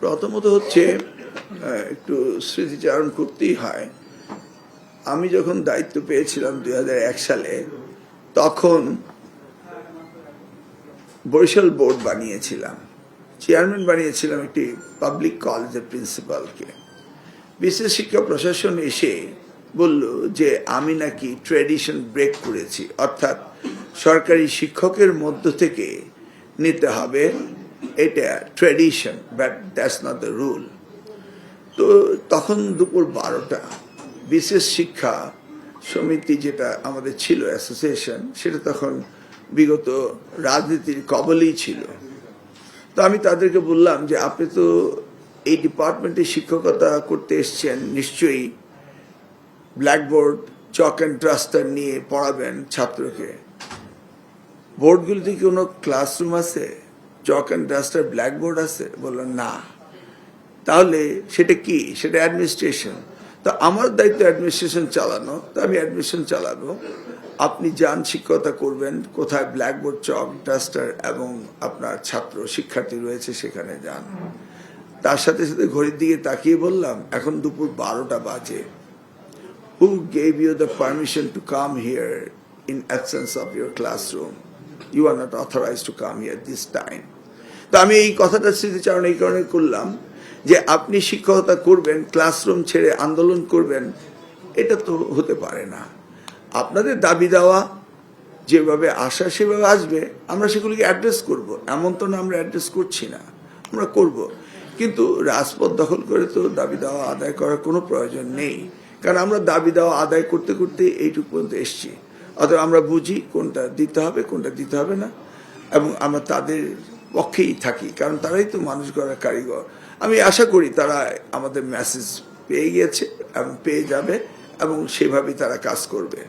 প্রথমত হচ্ছে একটু স্মৃতিচারণ করতেই হয়। আমি যখন দায়িত্ব পেয়েছিলাম 2001 সালে, তখন বরিশাল বোর্ড বানিয়েছিলাম, চেয়ারম্যান বানিয়েছিলাম একটি পাবলিক কলেজের প্রিন্সিপালকে। বিশেষ শিক্ষা প্রশাসন এসে বলল যে আমি নাকি ট্র্যাডিশন ব্রেক করেছি, অর্থাৎ সরকারি শিক্ষকের মধ্য থেকে নিতে হবে, এটা tradition, but that's not the rule. তো তখন দুপুর 12টা বিশেষ শিক্ষা সমিতি, যেটা আমাদের ছিল অ্যাসোসিয়েশন, সেটা তখন বিগত রাজনীতির কবলেই ছিল। তো আমি তাদেরকে বললাম যে আপনি তো এই ডিপার্টমেন্টে শিক্ষকতা করতে এসছেন, নিশ্চয়ই ব্ল্যাকবোর্ড, চক অ্যান্ড ডাস্টার নিয়ে পড়াবেন ছাত্রকে। বোর্ডগুলিতে কি কোনো ক্লাসরুম আছে? চক অ্যান্ড ডাস্টার, ব্ল্যাকবোর্ড আছে? বললেন না। তাহলে সেটা কি? সেটা অ্যাডমিনিস্ট্রেশন। তো আমার দায়িত্ব অ্যাডমিনিস্ট্রেশন চালানো, তো আমি অ্যাডমিনিস্ট্রেশন চালাবো। আপনি যান, শিক্ষকতা করবেন, কোথায় ব্ল্যাকবোর্ড, চক, ডাস্টার এবং আপনার ছাত্র শিক্ষার্থী রয়েছে সেখানে যান। তার সাথে সাথে ঘড়ির দিকে তাকিয়ে বললাম, এখন দুপুর 12টা বাজে। Who gave you the permission to come here in absence of your classroom? You are not authorized to come here this time. তো আমি এই কথাটা স্মৃতিচারণ এই কারণে করলাম যে আপনি শিক্ষকতা করবেন, ক্লাসরুম ছেড়ে আন্দোলন করবেন, এটা তো হতে পারে না। আপনাদের দাবি দেওয়া যেভাবে আসা সেভাবে আসবে, আমরা সেগুলিকে অ্যাড্রেস করব। এমন তো না আমরা অ্যাড্রেস করছি না, আমরা করব। কিন্তু রাজপথ দখল করে তো দাবি দেওয়া আদায় করার কোনো প্রয়োজন নেই, কারণ আমরা দাবি দেওয়া আদায় করতে করতে এইটুকু পর্যন্ত এসছি। অথবা আমরা বুঝি কোনটা দিতে হবে, কোনটা দিতে হবে না, এবং আমরা তাদের পক্ষেই থাকি, কারণ তারাই তো মানুষ গড়ার কারিগর। আমি আশা করি তারা আমাদের মেসেজ পেয়ে গিয়েছে এবং পেয়ে যাবে, এবং সেভাবেই তারা কাজ করবে।